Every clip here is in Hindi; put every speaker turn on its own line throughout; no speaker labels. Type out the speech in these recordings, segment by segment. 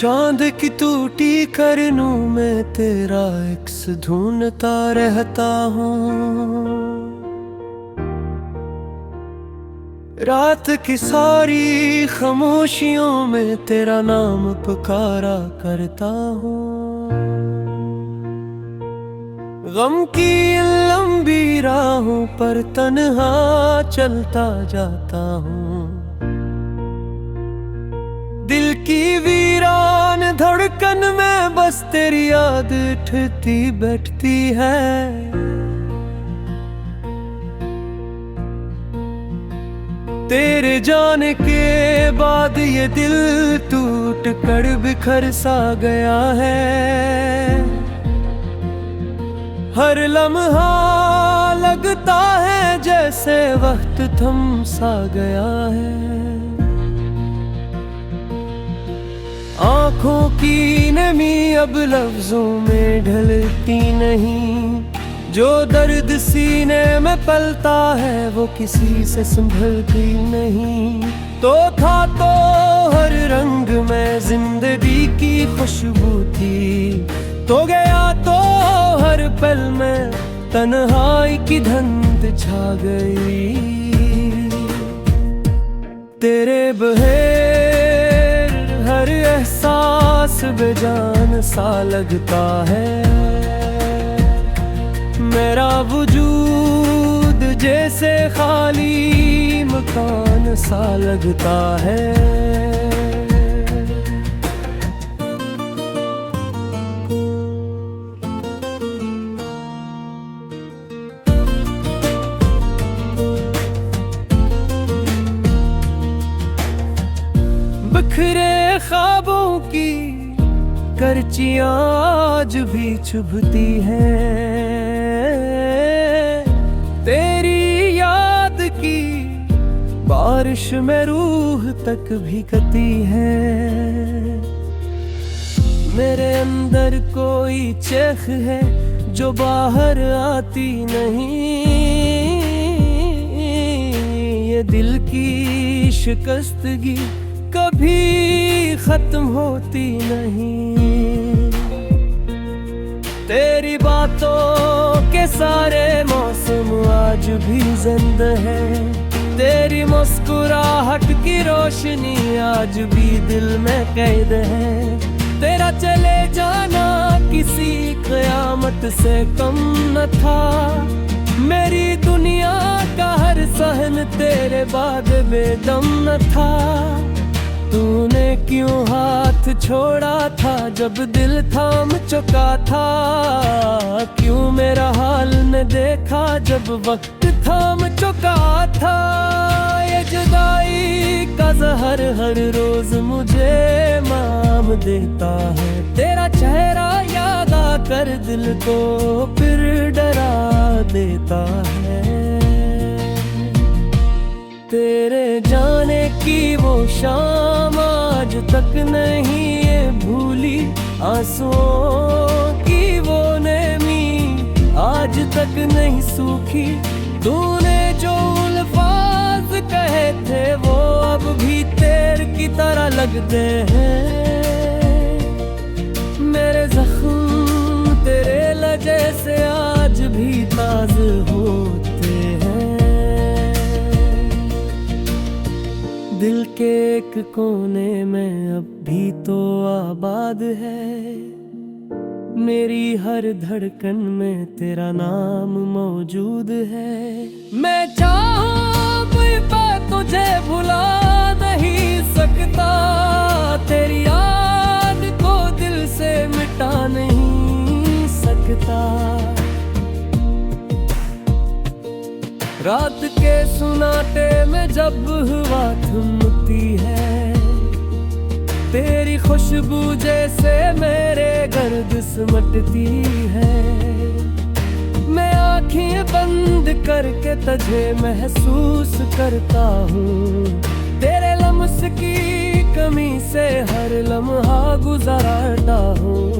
चांद की टूटी करनों में तेरा इक्स ढूंढता रहता हूँ। रात की सारी खामोशियों में तेरा नाम पुकारा करता हूँ। गम की लंबी राहों पर तन्हा चलता जाता हूँ। दिल की वीरान धड़कन में बस तेरी याद उठती बैठती है। तेरे जाने के बाद ये दिल टूट कर बिखर सा गया है। हर लम्हा लगता है जैसे वक्त थम सा गया है। आँखों की नमी अब लफ्जों में ढलती नहीं। जो दर्द सीने में पलता है वो किसी से संभलती नहीं। तो था तो हर रंग में जिंदगी की खुशबू थी, तो गया तो हर पल में तन्हाई की धुंध छा गई। तेरे बहेर हर एहसास बेजान सा लगता है। मेरा वजूद जैसे खाली मकान सा लगता है। बिखरे ख्वाबों की करचियां आज भी चुभती हैं। तेरी याद की बारिश में रूह तक भीगती है। मेरे अंदर कोई चेख है जो बाहर आती नहीं। ये दिल की शिकस्तगी कभी खत्म होती नहीं। तेरी बातों के सारे मौसम आज भी जिंदा है। तेरी मुस्कुराहट की रोशनी आज भी दिल में कैद है। तेरा चले जाना किसी क़यामत से कम न था। मेरी दुनिया का हर सहन तेरे बाद बेदम न था। तूने क्यों हाथ छोड़ा था जब दिल थाम चुका था। क्यों मेरा हाल न देखा जब वक्त थाम चुका था। ये जुदाई का ज़हर हर रोज मुझे माम देता है। तेरा चेहरा याद आकर दिल को फिर डरा देता है। तेरे जाने की वो शाम आज तक नहीं ये भूली। आंसुओं की वो नमी आज तक नहीं सूखी। तूने जो अल्फाज कहे थे वो अब भी तेर की तरह लगते हैं। मेरे जख्म तेरे लजे से आज भी ताज़े होते हैं। दिल के एक कोने में अब भी तो आबाद है। मेरी हर धड़कन में तेरा नाम मौजूद है। मैं चाहूं भी पर तुझे भुला नहीं सकता। तेरी याद को दिल से मिटा नहीं सकता। रात के सुनाटे में जब हवा थमती है। तेरी खुशबू जैसे मेरे गर्द सिमटती है। मैं आँखें बंद करके तुझे महसूस करता हूँ। तेरे लम्स की कमी से हर लम्हा गुजारता हूँ।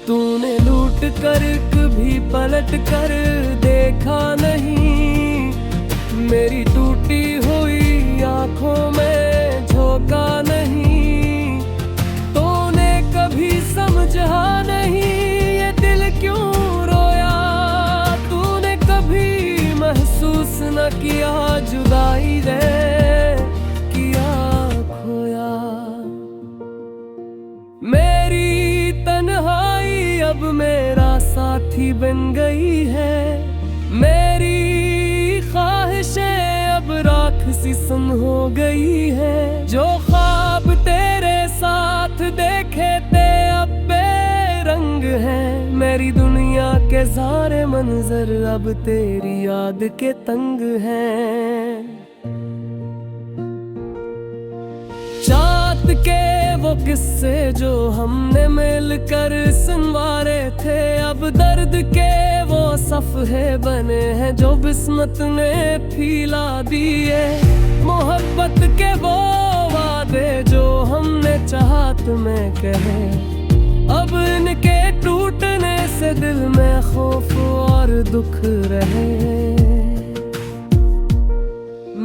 तूने लूट कर कभी पलट कर देखा नहीं। मेरी टूटी हुई आंखों में झोंक अब मेरा साथी बन गई है। मेरी ख्वाहिशें अब राख सी सुन हो गई है। जो ख्वाब तेरे साथ देखे थे अब बेरंग है। मेरी दुनिया के सारे मंजर अब तेरी याद के तंग हैं। चाँद के वो किस्से जो हमने मिलकर सुनवारे थे, अब दर्द के वो सफ़े बने हैं जो किस्मत ने फैला दिए। मोहब्बत के वो वादे जो हमने चाहत में कहे, अब इनके टूटने से दिल में खौफ और दुख रहे।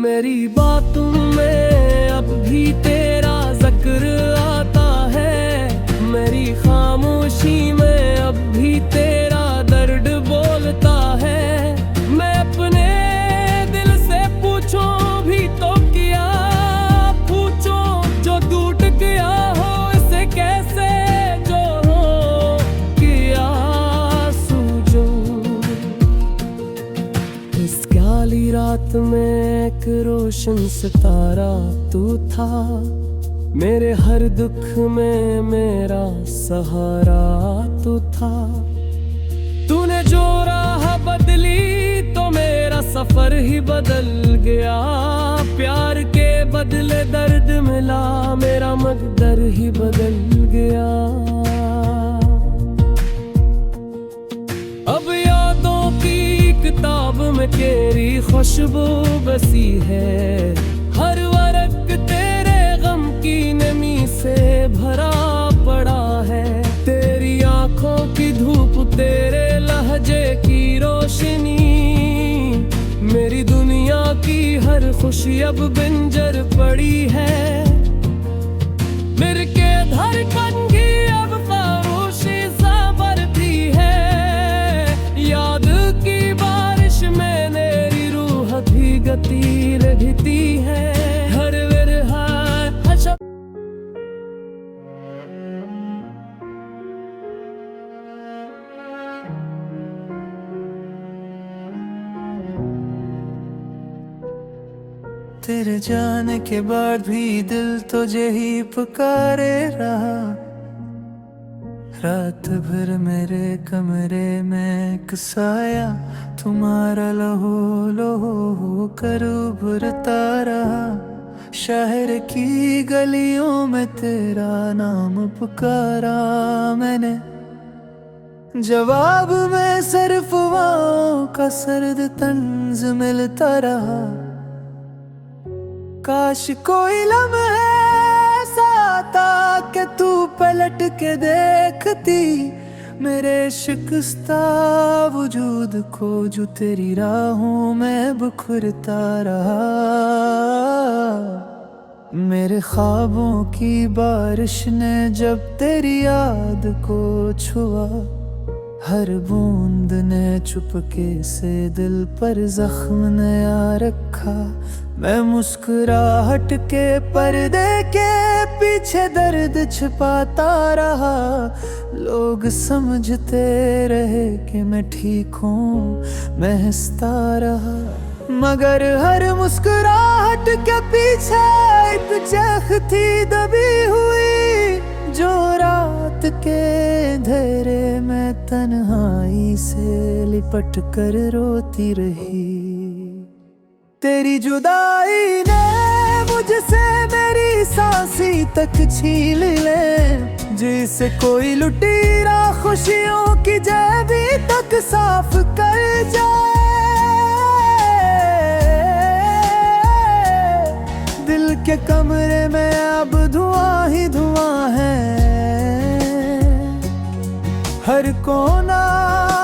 मेरी बातों में अब भी तेरा जिक्र आता है। मेरी खामोशी में अब भी तेरा दर्द बोलता है। मैं अपने दिल से पूछूं भी तो क्या पूछूं, जो टूट गया हो इसे कैसे जोड़ूं, क्या सूझूं। इस काली रात में एक रोशन सितारा तू था। मेरे हर दुख में मेरा सहारा तू था। तूने जो राह बदली तो मेरा सफर ही बदल गया। प्यार के बदले दर्द मिला, मेरा मकदर ही बदल गया। अब यादों की किताब में तेरी खुशबू बसी है। हर वर्क तेरे गम की नमी से भरा पड़ा है। तेरी आंखों की धूप, तेरे लहजे की रोशनी, मेरी दुनिया की हर खुशी अब बंजर पड़ी है। मेरे के धड़कन की अब खामोशी सा बरती है। याद की बारिश में मेरी रूह भीगती रहती है। हर विरहा
तेरे जाने के बाद भी दिल तुझे ही पुकारे रहा। रात भर मेरे कमरे में एक साया तुम्हारा लहो लहो कर उभरता रहा। शहर की गलियों में तेरा नाम पुकारा मैंने, जवाब में सिर्फ वाओं का सर्द तंज मिलता रहा। काश कोई लम्हा ऐसा आता कि तू पलट के देखती मेरे शिकस्ता वजूद को, जो तेरी राहों में बिखरता रहा। मेरे ख्वाबों की बारिश ने जब तेरी याद को छुआ, हर बूंद ने चुपके से दिल पर जख्म नया रखा। मैं मुस्कुराहट के पर्दे के पीछे दर्द छिपाता रहा। लोग समझते रहे कि मैं ठीक हूँ, मैं हंसता रहा। मगर हर मुस्कुराहट के पीछे एक चेख थी दबी हुई, जो रात के अंधेरे में तन्हाई से लिपट कर रोती रही। तेरी जुदाई ने मुझसे मेरी सांसी तक छीन ले, जिसे कोई लुटेरा खुशियों की जेबी तक साफ कर जाए। दिल के कमरे में अब धुआं ही धुआं है। हर कोना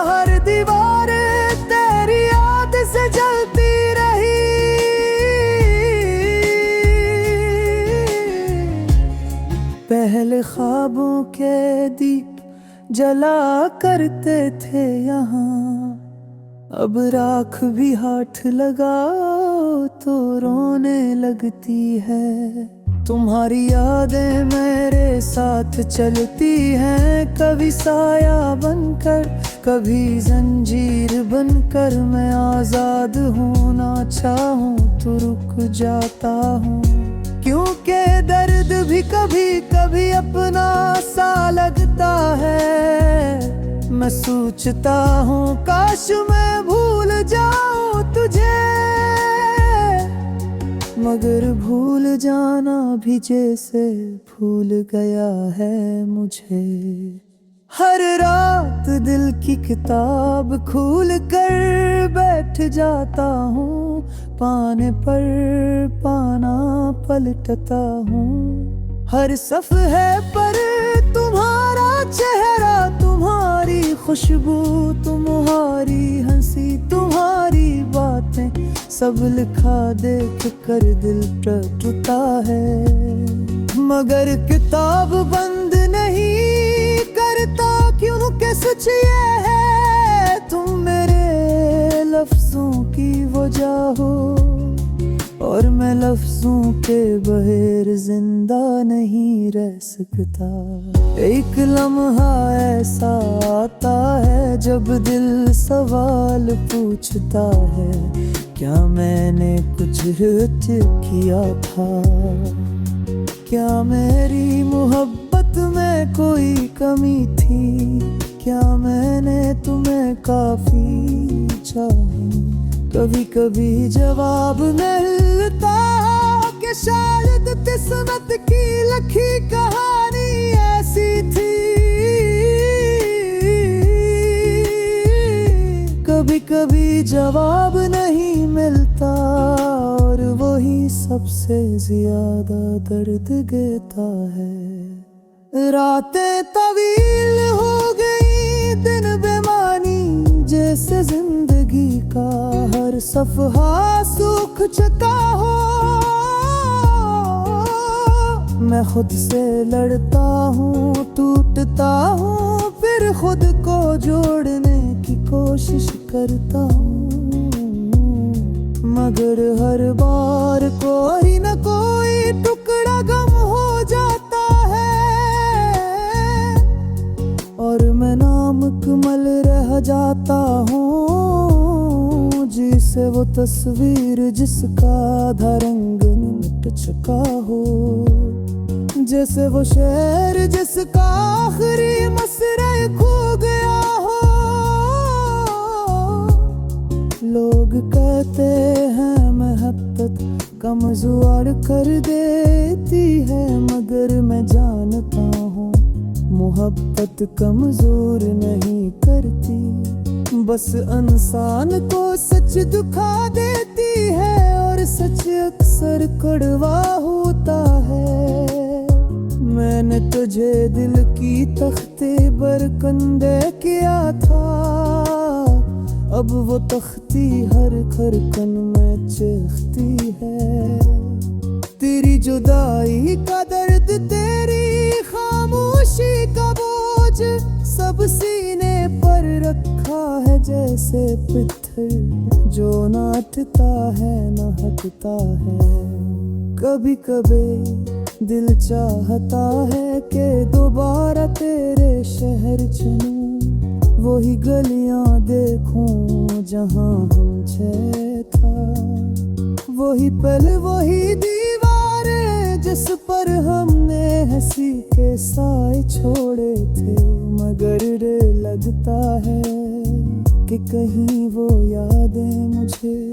हर दीवार तेरी याद से जलती रही। पहले ख्वाबों के दीप जला करते थे यहाँ, अब राख भी हाथ लगाओ तो रोने लगती है। तुम्हारी यादें मेरे साथ चलती हैं, कभी साया बनकर कभी जंजीर बनकर। मैं आजाद होना चाहूँ तो रुक जाता हूँ, क्योंकि दर्द भी कभी कभी अपना सा लगता है। मैं सोचता हूँ काश मैं भूल जाऊँ तुझे, मगर भूल जाना भी जैसे भूल गया है मुझे। हर रात दिल की किताब खोल कर बैठ जाता हूँ, पाने पर पाना पलटता हूँ। हर सफ़हे पर तुम्हारा चेहरा, तुम्हारी खुशबू, तुम्हारी हंसी, तुम्हारी बातें, सब लिखा देख कर दिल टूटा है। मगर किताब बंद नहीं करता, क्योंकि सच ये है तुम मेरे लफ्जों की वजह हो, और मैं लफ्जों के बगैर जिंदा नहीं रह सकता। एक लम्हा ऐसा आता है जब दिल सवाल पूछता है, क्या मैंने कुछ किया था? क्या मेरी मोहब्बत में कोई कमी थी? क्या मैंने तुम्हें काफी चाहा? कभी कभी जवाब मिलता कि शायद किस्मत की लिखी कहानी ऐसी थी। कभी कभी जवाब नहीं मिलता, और वही सबसे ज्यादा दर्द देता है। रातें तवील हो गई, दिन बेमानी जैसे जिंदगी का हर सफ़हा सूख चुका हो। मैं खुद से लड़ता हूँ, टूटता हूँ, फिर खुद को जोड़ने की कोशिश करता हूँ, मगर हर बार कोई न कोई टुकड़ा गम हो जाता है, और मैं नामुकम्मल रह जाता हूँ। जिसे वो तस्वीर जिसका आधा रंग मिट चुका हो, जैसे वो शेर जिसका आखिरी मसरा खो गया हो। लोग कहते हैं मोहब्बत कमजोर कर देती है, मगर मैं जानता हूँ मोहब्बत कमजोर नहीं करती, बस इंसान को सच दुखा देती है, और सच अक्सर कड़वा होता है। मैंने तुझे दिल की तख्ते बरकंदे किया था, अब वो तख्ती हर खरकन में चीखती है। तेरी जुदाई का दर्द, तेरी खामोशी का बोझ, सब सीने पर रखा है जैसे पत्थर जो नाटता है न हटता है। कभी कभी दिल चाहता है कि दोबारा तेरे शहर चलूं, वही गलियां देखूं जहां हमसे था, वही पल वही दीवारें जिस पर हमने हंसी के साए छोड़े थे। मगर डर लगता है कि कहीं वो यादें मुझे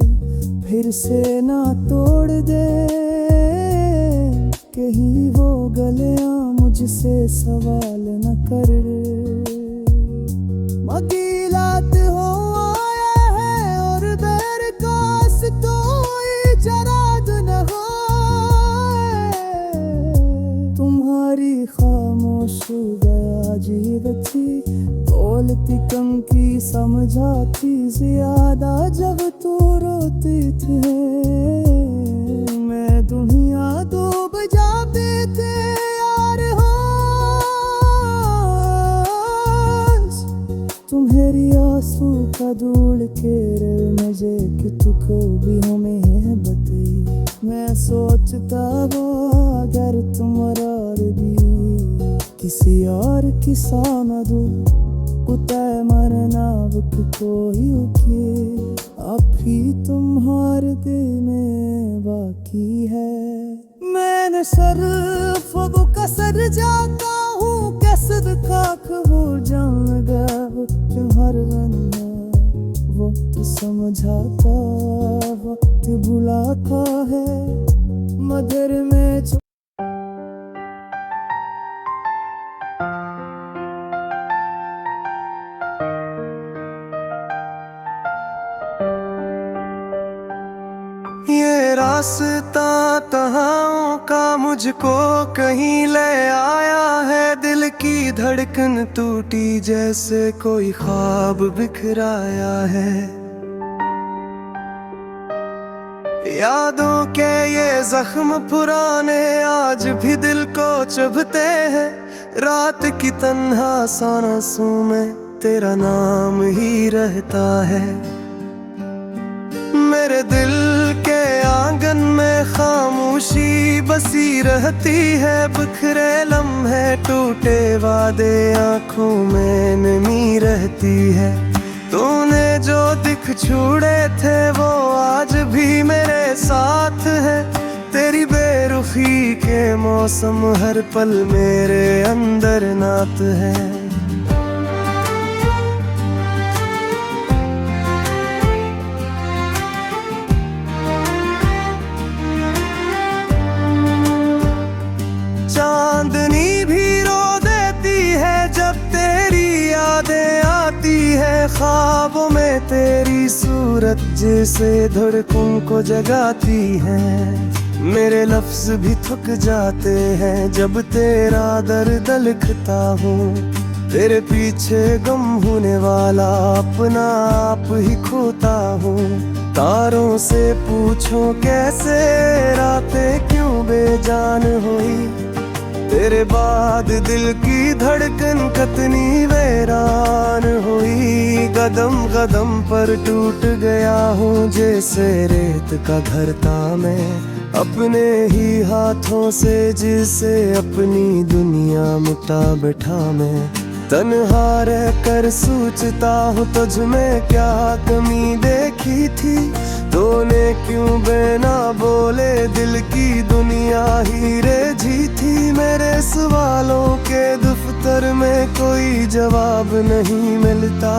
फिर से ना तोड़ दे, कहीं वो गलियां मुझसे सवाल न कर। मगीलात हो आया है और दरखास्त तो इजरात न हो, तुम्हारी खामोश गया जीव थी, बोलती कम की समझाती ज्यादा जब तू रोती थी। मैं दुनिया दो बजा देते यार हो, तुम्हारी आंसू का धूल के मजे कि तू कभी हमें बते। मैं सोचता वो अगर तुम्हारा दी किसी और की सामदू कुतः मरना वक्त कोई उठिए अब भी तुम्हारे दिल में बाकी है। मैंने सिर्फ वो कसर जाता हूँ कैसे खाक हो जाऊंगा हर गंदा वक्त समझाता वक्त बुलाता है मगर में
ये रास्ता तहाओं का मुझको कहीं ले आया है। दिल की धड़कन टूटी जैसे कोई ख्वाब बिखराया है। यादों के ये जख्म पुराने आज भी दिल को चुभते हैं। रात की तन्हा सांसों में तेरा नाम ही रहता है। मेरे दिल के आंगन में खामोशी बसी रहती है। बिखरे लम्हे टूटे वादे आंखों में नमी रहती है। तूने जो दिख छुड़े थे वो आज भी मेरे साथ है। तेरी बेरुखी के मौसम हर पल मेरे अंदर नात है। चांदनी भी रो देती है जब तेरी यादें आती है। ख्वाबों में तेरी सूरत जैसे धड़कन को जगाती है। मेरे लफ्ज भी थक जाते हैं जब तेरा दर्द लिखता हूँ। तेरे पीछे गम होने वाला अपना आप ही खोता हूँ। तारों से पूछो कैसे रातें क्यों बेजान हुई। तेरे बाद दिल की धड़कन कितनी वीरान हुई। कदम कदम पर टूट गया हूँ जैसे रेत का घर था मैं। अपने ही हाथों से जिसे अपनी दुनिया मुटा बैठा मैं। तन्हा रह कर सोचता हूँ तुझ में क्या कमी देखी थी। तूने क्यों बिना बोले दिल की दुनिया ही रेझी थी। मेरे सवालों के दफ्तर में कोई जवाब नहीं मिलता।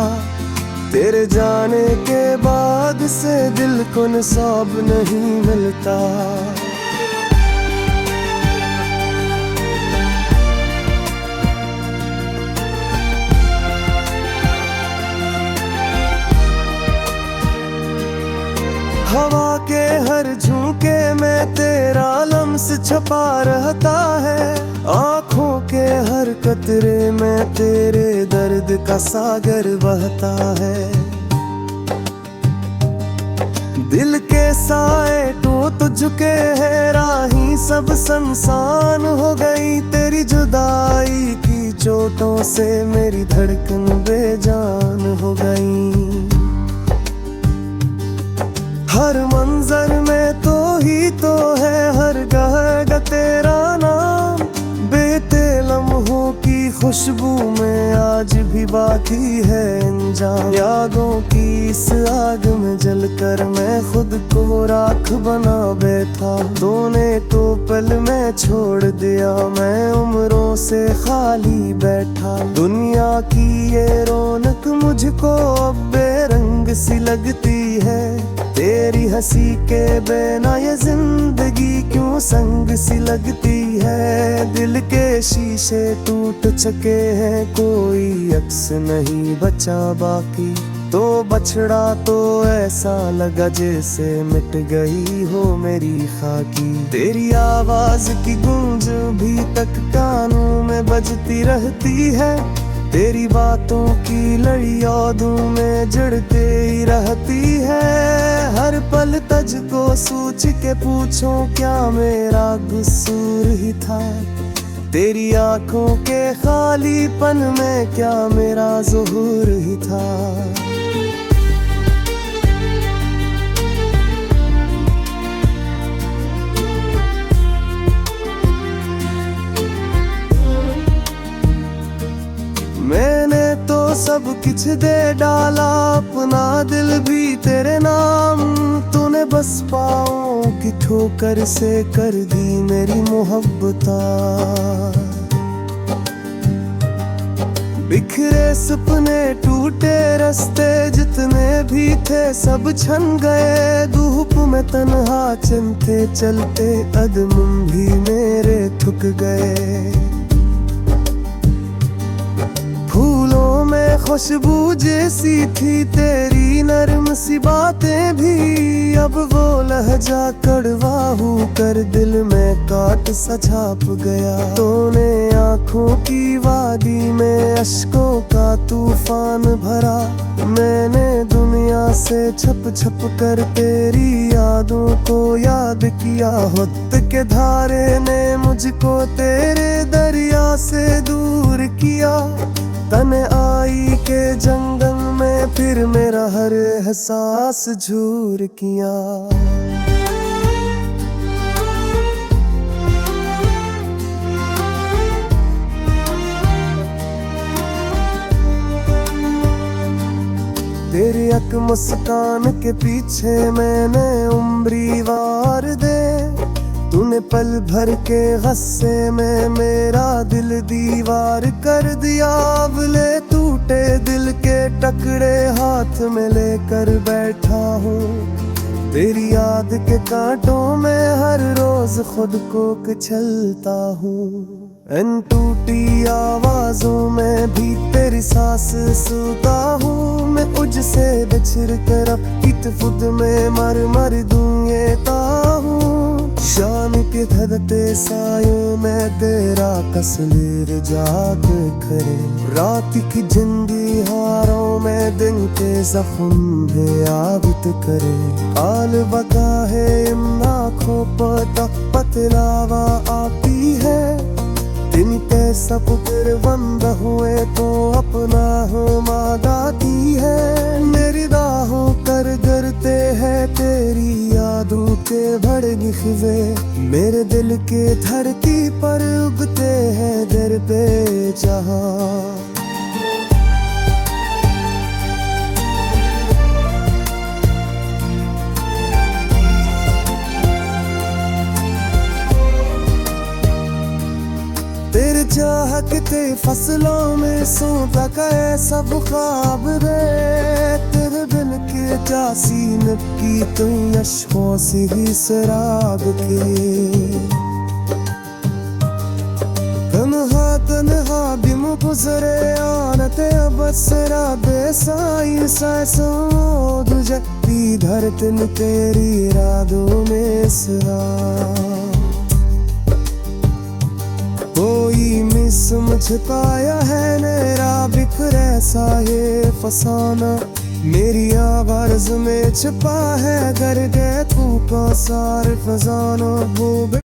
तेरे जाने के बाद से दिल को नसाब नहीं मिलता। हवा के हर झोंके में तेरा लम्स छपा रहता है। आँखों के हर कतरे में तेरे दर्द का सागर बहता है। दिल के साए तो झुके हैं राही सब संसान हो गई। तेरी जुदाई की चोटों से मेरी धड़कन बेजान हो गई। हर मंजर में तो ही तो है हर गह तेरा नाम। बेते लम्हों की खुशबू में आज भी बाकी है अंजाम। यादों की इस आग में जलकर मैं खुद को राख बना बैठा। तूने तो पल में छोड़ दिया मैं उम्रों से खाली बैठा। दुनिया की ये रौनक मुझको अब बेरंग सी लगती है। तेरी हंसी के बिना ये जिंदगी क्यों संग सी लगती है। दिल के शीशे टूट चुके हैं कोई अक्स नहीं बचा बाकी। तो बछड़ा तो ऐसा लगा जैसे मिट गई हो मेरी खाकी। तेरी आवाज की गूंज भी तक कानों में बजती रहती है। तेरी बातों की लड़ी यादों में जड़ते ही रहती है। हर पल तुझको सोच के पूछो क्या मेरा कसूर ही था। तेरी आंखों के खालीपन में क्या मेरा ज़ुहूर ही था।
सब कुछ दे डाला, अपना दिल भी तेरे नाम। तूने बस पाँव की ठोकर से कर दी मेरी मोहब्बता। बिखरे सपने टूटे रास्ते जितने भी थे सब छन गए। धूप में तन्हा चलते चलते कदम भी मेरे थक गए। फूलों में खुशबू जैसी थी तेरी नरम सी बातें भी, अब वो लहजा कड़वा कर दिल में काट सा छाप गया। तूने आँखों की वादी में अश्कों का तूफान भरा। मैंने दुनिया से छप छप कर तेरी यादों को याद किया। वक्त के धारे ने मुझको तेरे दरिया से दूर किया। तन आई के जंगल में फिर मेरा हर एहसास झूर किया। तेरी एक मुस्कान के पीछे मैंने उम्री वार दे। तूने पल भर के गुस्से में मेरा दिल दीवार कर दिया। अबले टूटे दिल के टुकड़े हाथ में लेकर बैठा हूँ। तेरी याद के कांटों में हर रोज खुद को कुचलता हूँ। इन टूटी आवाजों में भी तेरी सांस सुनता हूँ। मैं तुझसे बिछड़ कर ईट फुद में मर दूँ ये हूँ। शाम के धरते सायों में तेरा तस्वीर जाग करे। रात की जिंदगी हारों में दिन के जख्म भी आबिद करे। काल बका है इन आँखों पर तक पतलावा आती है। दिन के सब फिर बंद हुए तो अपना हो मादाती है। मेरी राहों कर करते हैं तेरी यादों के भड़े खिज़े। मेरे दिल के धरती पर उगते हैं दर पे जहाँ। तेरे चाहते फसलों में सोता गए सब ख्वाब रे। तेरे दिल के जासीन की तो अश्कों से ही शराब के। तन्हा तन्हा बिम गुजरे आनते अब सरा बेसाई सासों तुझे दी धरतन तेरी रातों में सरा। कोई मिस मुझ पाया है मेरा बिखरे सा ये फसाना। मेरी आवाज़ में छुपा है गर्द तू का सार फजाना। वो